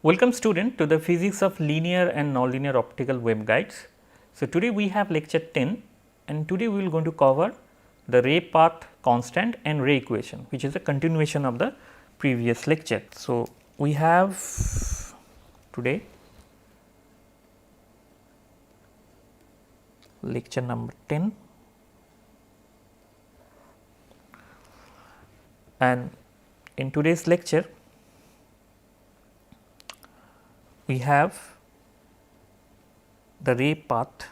Welcome student to the physics of linear and nonlinear optical waveguides. So, today we have lecture 10 and today we will going to cover the ray path constant and ray equation, which is a continuation of the previous lecture. So, we have today lecture number 10 and in today's lecture we have the ray path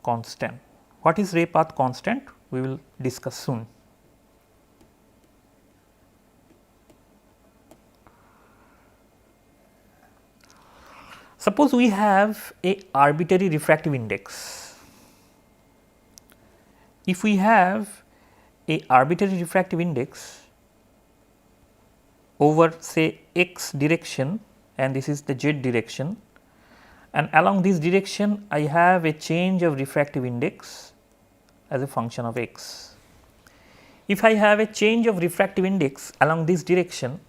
constant. What is ray path constant? We will discuss soon. Suppose we have a arbitrary refractive index. If we have a arbitrary refractive index over say x direction and this is the z direction, and along this direction I have a change of refractive index as a function of x. If I have a change of refractive index along this direction,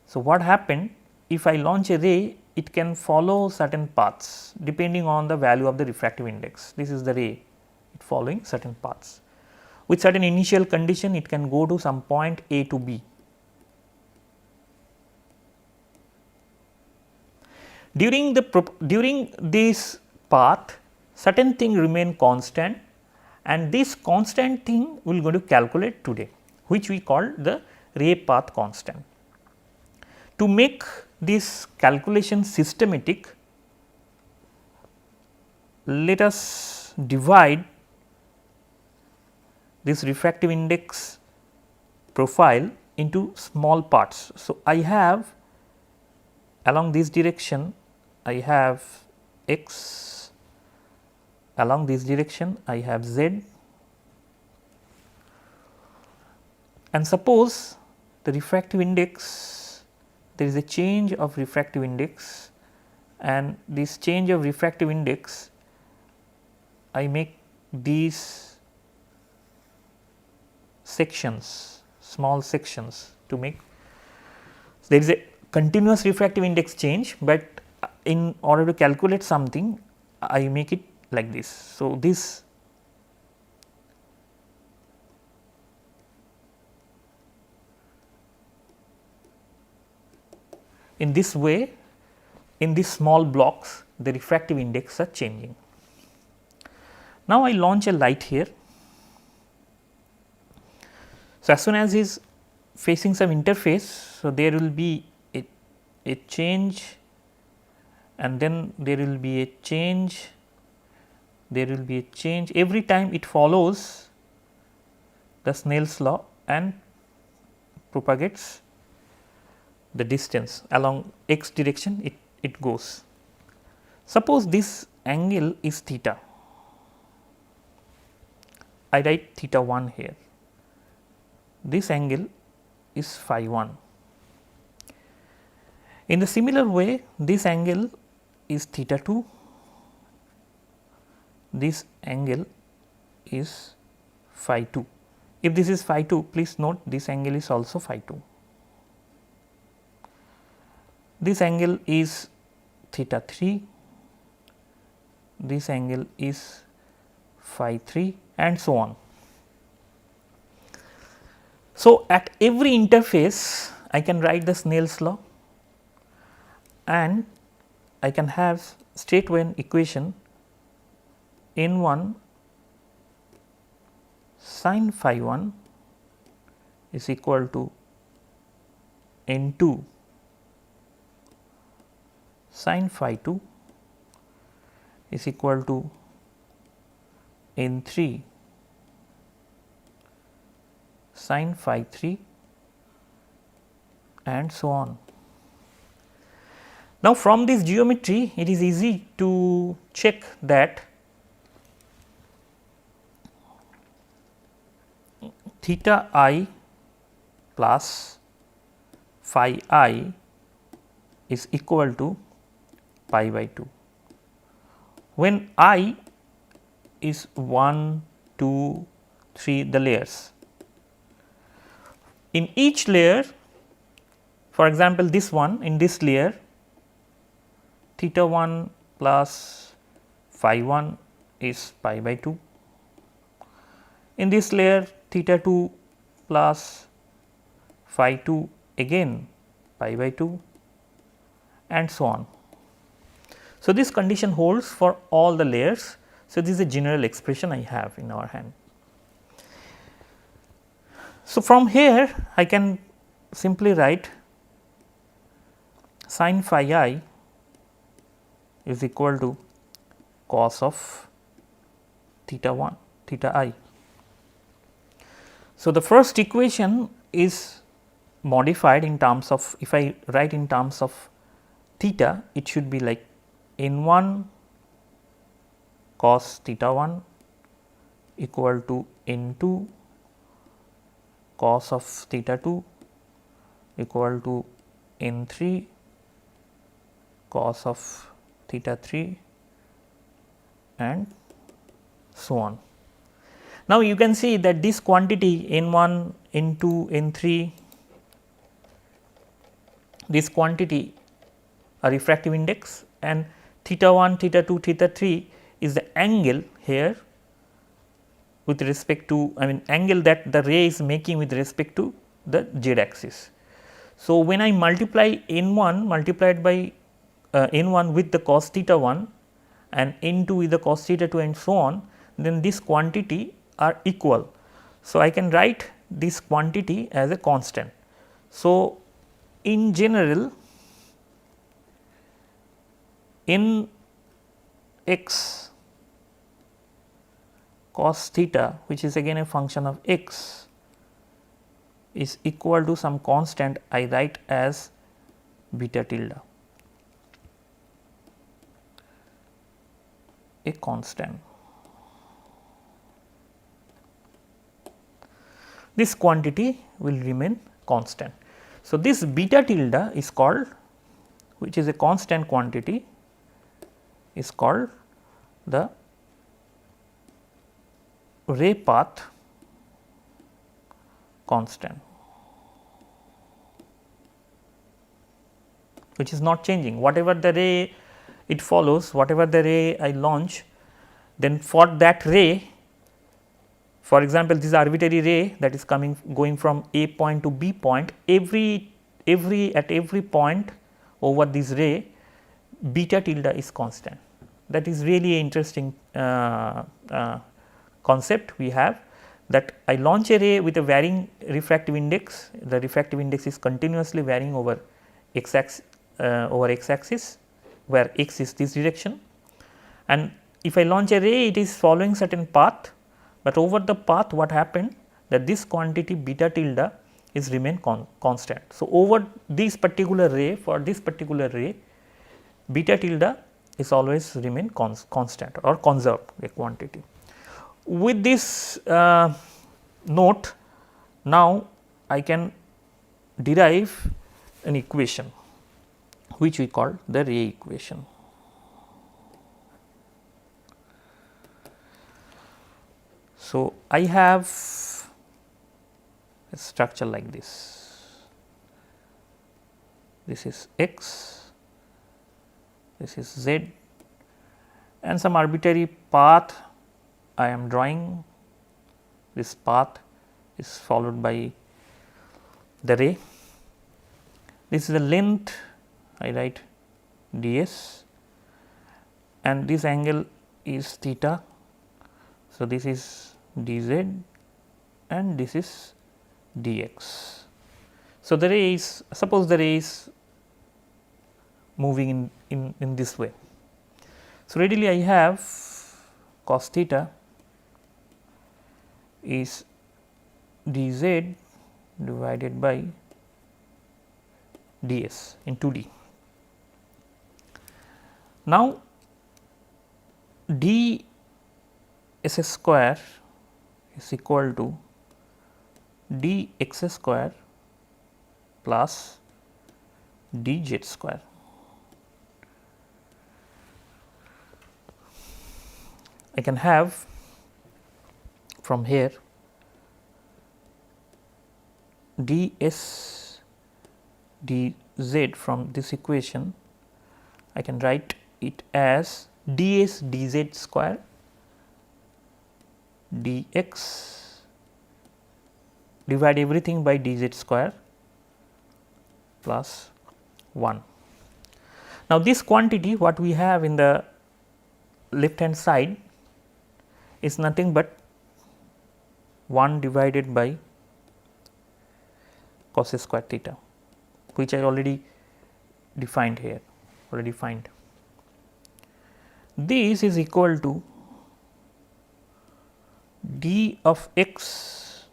so what happened, if I launch a ray, it can follow certain paths depending on the value of the refractive index. This is the ray, it following certain paths. With certain initial condition, it can go to some point A to B. During this path, certain thing remain constant, and this constant thing we will going to calculate today, which we call the ray path constant. To make this calculation systematic, let us divide this refractive index profile into small parts. So, I have along this direction I have x, along this direction I have z, and suppose the refractive index, there is a change of refractive index, and this change of refractive index I make these sections, small sections to make. So, there is a continuous refractive index change, but in order to calculate something I make it like this. So, this in this way, in these small blocks the refractive index are changing. Now, I launch a light here. So, as soon as he is facing some interface, so there will be a change, and then there will be a change, there will be a change every time it follows the Snell's law and propagates the distance along x direction it goes. Suppose this angle is theta, I write theta 1 here, this angle is phi 1. In the similar way, this angle is theta 2, this angle is phi 2. If this is phi 2, please note this angle is also phi 2. This angle is theta 3, this angle is phi 3, and so on. So, at every interface I can write the Snell's law, and I can have straight-line equation n1 sin phi 1 is equal to n2 sin phi 2 is equal to n3 sin phi 3, and so on. Now, from this geometry it is easy to check that theta I plus phi I is equal to pi by 2. When I is 1, 2, 3 the layers. in each layer, for example, this one in this layer theta 1 plus phi 1 is pi by 2. In this layer theta 2 plus phi 2 again pi by 2 and so on. So, this condition holds for all the layers. So, this is a general expression I have in our hand. So, from here I can simply write sin phi I is equal to cos of theta 1 theta I. So, the first equation is modified in terms of, if I write in terms of theta, it should be like n 1 cos theta 1 equal to n 2 cos of theta 2 equal to n 3 cos of theta 3 and so on. Now, you can see that this quantity n 1, n 2, n 3, this quantity a refractive index, and theta 1, theta 2, theta 3 is the angle here with respect to, I mean angle that the ray is making with respect to the z axis. So, when I multiply n 1 multiplied by n 1 with the cos theta 1 and n 2 with the cos theta 2 and so on, then this quantity are equal. So, I can write this quantity as a constant. So, in general n x cos theta, which is again a function of x, is equal to some constant I write as beta tilde, a constant. This quantity will remain constant. So, this beta tilde is called, which is a constant quantity, is called the ray path constant, which is not changing. Whatever the ray it follows, whatever the ray I launch, then for that ray, for example, this arbitrary ray that is going from A point to B point, at every point over this ray beta tilde is constant. That is really an interesting concept we have, that I launch a ray with a varying refractive index, the refractive index is continuously varying over x axis, where x is this direction, and if I launch a ray, it is following certain path, but over the path what happened, that this quantity beta tilde is remain constant. So, over this particular ray, for this particular ray, beta tilde is always remain constant or conserved a quantity. With this note, now I can derive an equation which we call the ray equation. So, I have a structure like this. This is x, this is z, and some arbitrary path I am drawing. This path is followed by the ray. This is the length, I write ds, and this angle is theta. So, this is dz and this is dx. So, the ray is, suppose the ray is moving in this way. So, readily I have cos theta is dz divided by ds in 2D. Now, d s square is equal to d x square plus d z square. I can have from here ds dz from this equation, I can write it as ds dz square dx, divide everything by dz square plus 1. Now, this quantity what we have in the left hand side is nothing but 1 divided by cos square theta, which I already defined here, already defined. This is equal to d of x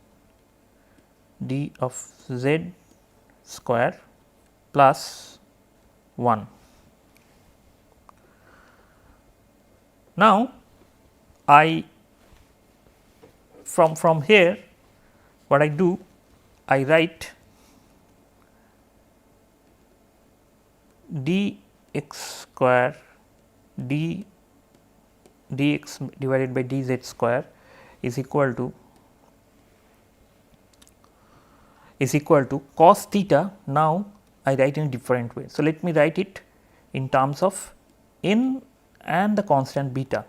d of z square plus 1. Now, I from here what I do, I write dx square dx divided by dz square is equal to cos theta. Now, I write in a different way. So, let me write it in terms of n and the constant beta.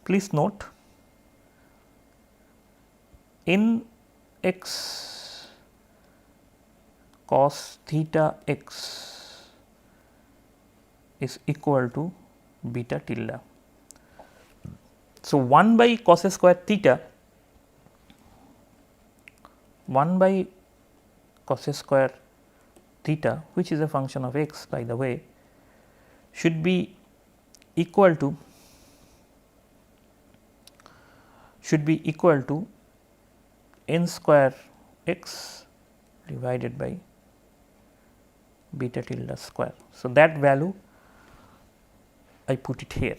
Please note, in x cos theta x is equal to beta tilde. So, 1 by cos square theta, 1 by cos square theta, which is a function of x by the way, should be equal to n square x divided by beta tilde square. So, that value I put it here.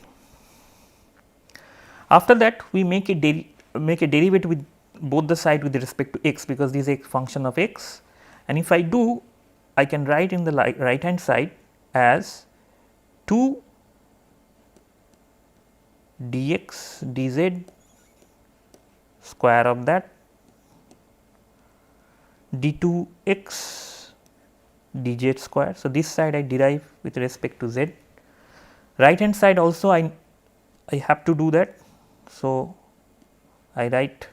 After that, we make a derivative with both the side with respect to x, because this is a function of x, and if I do, I can write in the right hand side as 2 dx dz square of that d2x dz square. So, this side I derive with respect to z, right hand side also I have to do that. So, I write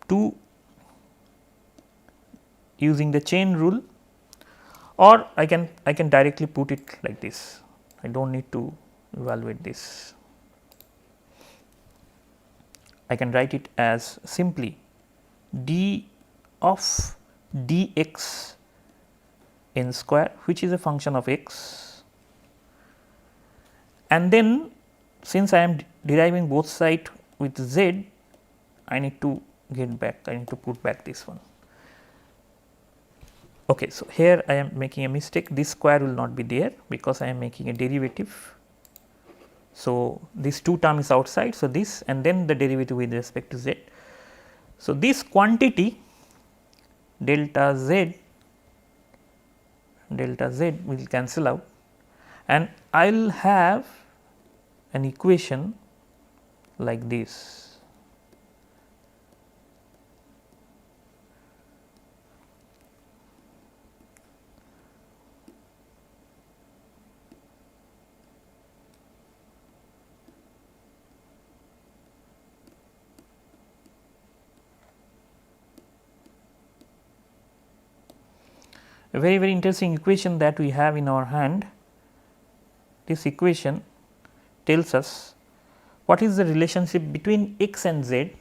2 using the chain rule, or I can directly put it like this. I do not need to evaluate this. I can write it as simply d of dx n square, which is a function of x, and then since I am deriving both sides with z, I need to get back, I need to put back this one. Okay, so, here I am making a mistake, this square will not be there because I am making a derivative. So, this 2 term is outside. So, this and then the derivative with respect to z. So, this quantity delta z will cancel out, and I will have an equation like this. A very interesting equation that we have in our hand. This equation tells us what is the relationship between x and z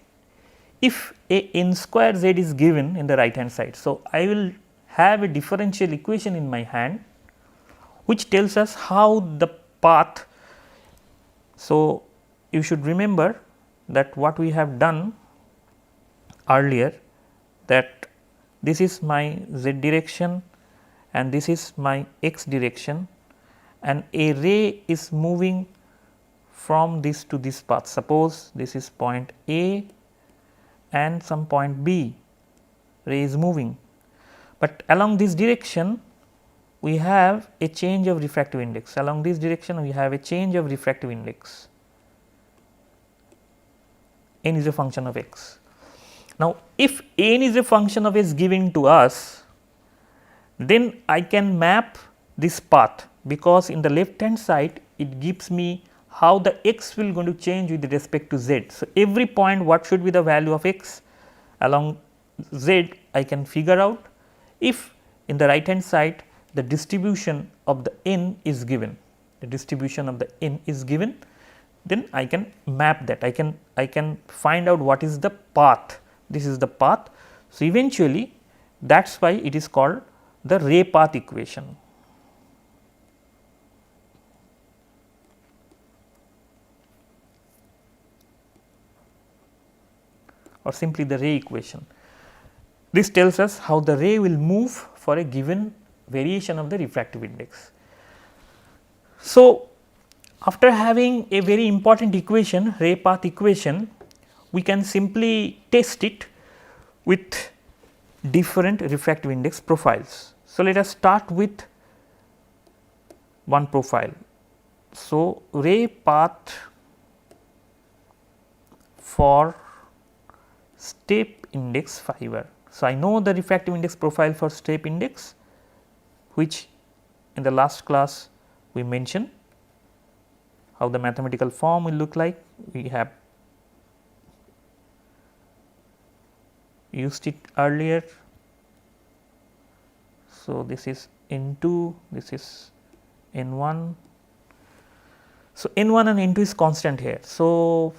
if a n square z is given in the right hand side. So, I will have a differential equation in my hand which tells us how the path. So, you should remember that what we have done earlier, that this is my z direction and this is my x direction, and a ray is moving from this to this path. Suppose this is point A and some point B, ray is moving, but along this direction we have a change of refractive index, along this direction we have a change of refractive index, n is a function of x. Now, if n is a function of s given to us, then I can map this path, because in the left hand side it gives me how the x will going to change with respect to z. So, every point what should be the value of x along z I can figure out. If in the right hand side the distribution of the n is given, then I can map that, I can find out what is the path, this is the path. So, eventually that is why it is called the ray path equation. Or simply the ray equation. This tells us how the ray will move for a given variation of the refractive index. So, after having a very important equation, ray path equation, we can simply test it with different refractive index profiles. So, let us start with one profile. So, ray path for step index fiber. So, I know the refractive index profile for step index, which in the last class we mentioned how the mathematical form will look like. We have used it earlier. So, this is N2, this is N1. So, N1 and N2 is constant here. So,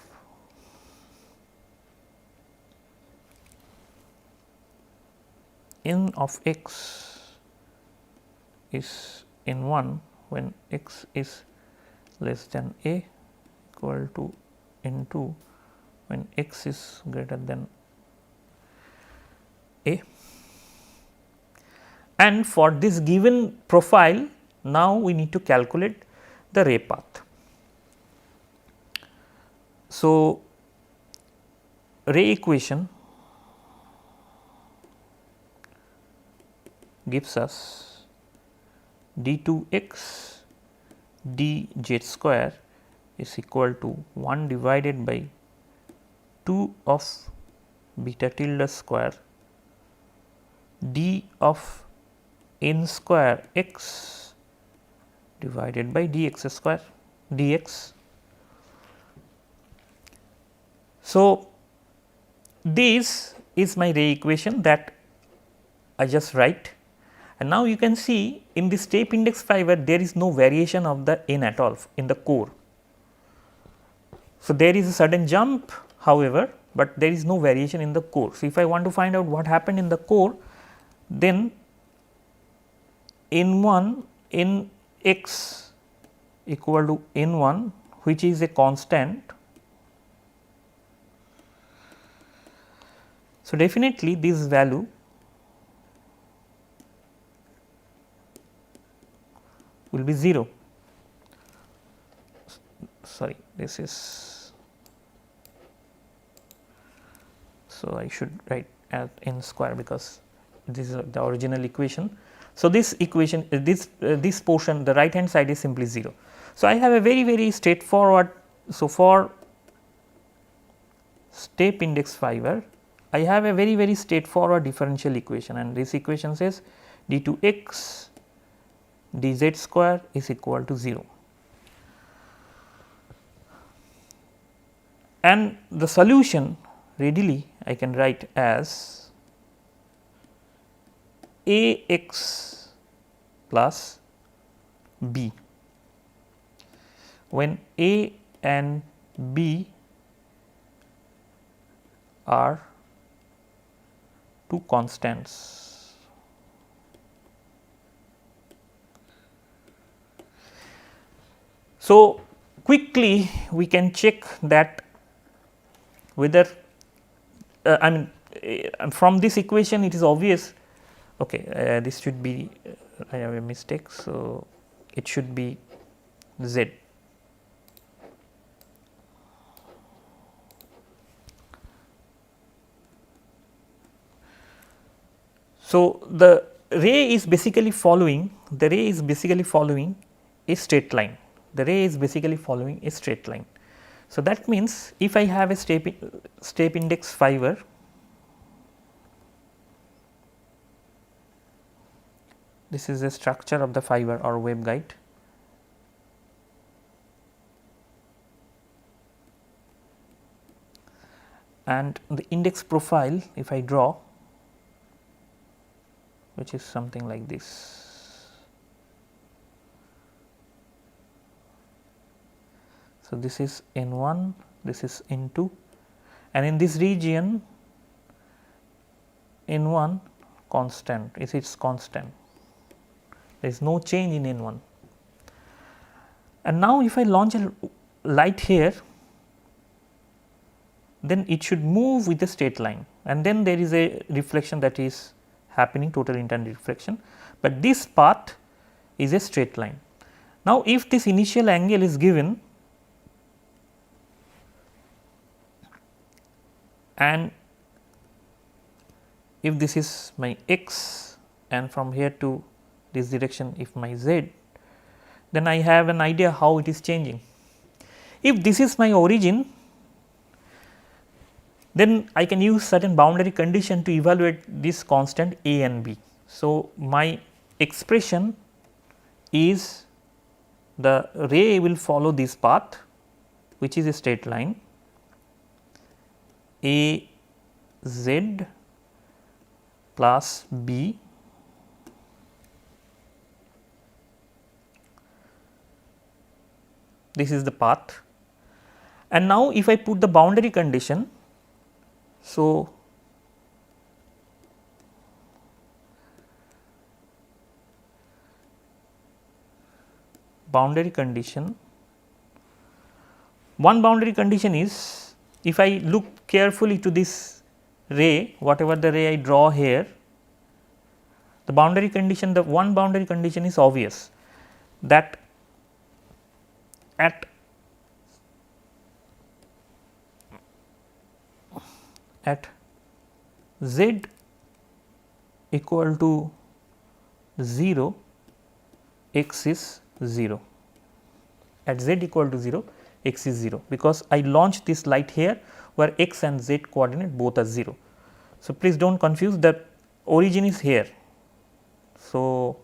n of x is N1 when x is less than a, equal to N2 when x is greater than a. And for this given profile, now we need to calculate the ray path. So, ray equation gives us d2x dz square is equal to 1 divided by 2 of beta tilde square d of n square x divided by dx square dx. So, this is my ray equation that I just write, and now you can see in the step index fiber there is no variation of the n at all in the core. So, there is a sudden jump however, but there is no variation in the core. So, if I want to find out what happened in the core, then N1 n x equal to N1, which is a constant. So, definitely this value will be 0. Sorry, this is, so I should write as n square because this is the original equation. So, this equation this portion, the right hand side is simply 0. So, I have a very straightforward. So, for step index fiber I have a very straightforward differential equation, and this equation says d2x dz square is equal to 0. And the solution readily I can write as a x plus b, when a and b are two constants. So, quickly we can check that whether I mean from this equation it is obvious. Okay, this should be I have a mistake. So, it should be z. So, the ray is basically following the ray is basically following a straight line. The ray is basically following a straight line. So, that means if I have a step index fiber, this is the structure of the fiber or waveguide. And the index profile, if I draw, which is something like this. So, this is N1, this is N2, and in this region N1 constant, it is constant, there is no change in N1. And now, if I launch a light here, then it should move with a straight line, and then there is a reflection that is happening, total intended reflection, but this path is a straight line. Now, if this initial angle is given and if this is my x and from here to this direction if my z, then I have an idea how it is changing. If this is my origin, then I can use certain boundary condition to evaluate this constant a and b. So, my expression is the ray will follow this path, which is a straight line, a z plus b this is the path. And now, if I put the boundary condition, so boundary condition, one boundary condition is, if I look carefully to this ray, whatever the ray I draw here, the boundary condition, the one boundary condition is obvious, that at z equal to 0, x is 0, at z equal to 0, x is 0, because I launched this light here where x and z coordinate both are 0. So, please do not confuse, the origin is here. So,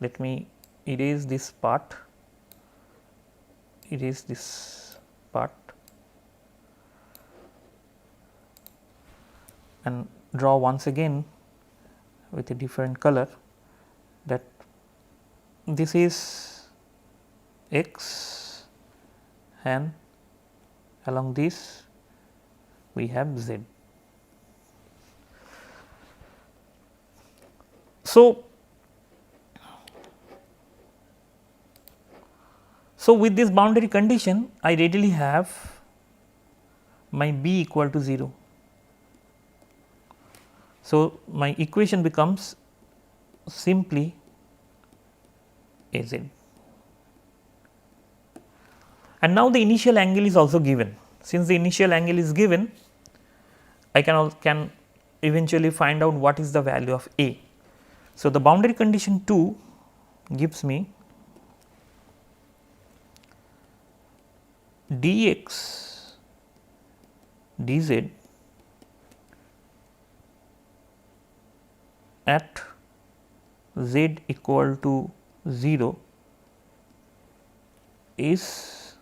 let me erase this part, erase this part and draw once again with a different color, that this is x and along this we have z. So, with this boundary condition, I readily have my b equal to 0. So, my equation becomes simply a z. And now, the initial angle is also given. Since the initial angle is given, I can eventually find out what is the value of a. So, the boundary condition 2 gives me dx dz at z equal to 0 is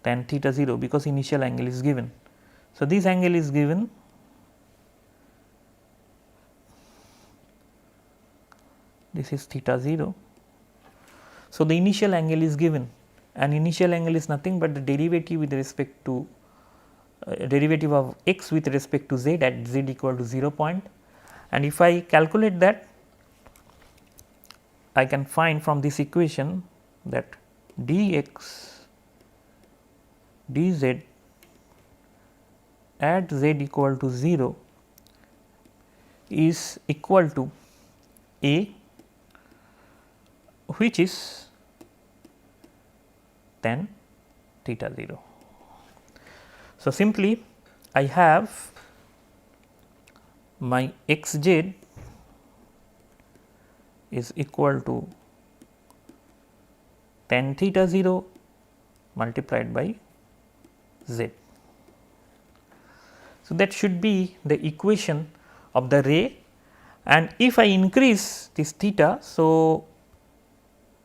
tan theta 0, because initial angle is given. So, this angle is given, this is theta 0. So, the initial angle is given, and initial angle is nothing but the derivative with respect to derivative of x with respect to z at z equal to 0 point. And if I calculate that, I can find from this equation that dx dz at z equal to 0 is equal to a, which is tan theta 0. So, simply I have my x z is equal to tan theta 0 multiplied by z. So, that should be the equation of the ray, and if I increase this theta. So,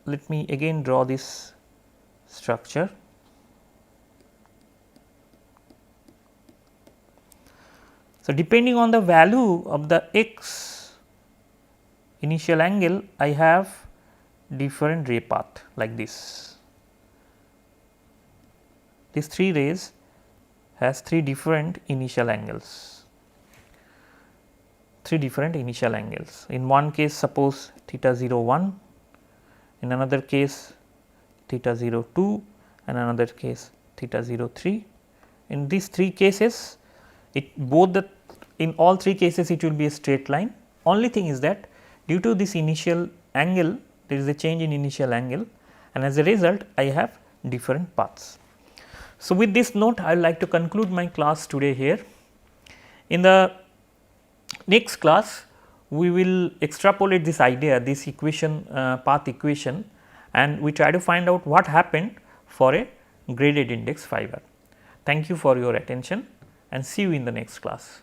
let me again draw this structure. So, depending on the value of the x initial angle, I have different ray path like this. These 3 rays has 3 different initial angles. In one case, suppose theta 0 1, in another case theta 0 2, and another case theta 0 3. In these 3 cases, in all 3 cases it will be a straight line. Only thing is that due to this initial angle, there is a change in initial angle, and as a result I have different paths. So, with this note, I would like to conclude my class today here. In the next class, we will extrapolate this idea, this equation, path equation, and we try to find out what happened for a graded index fiber. Thank you for your attention and see you in the next class.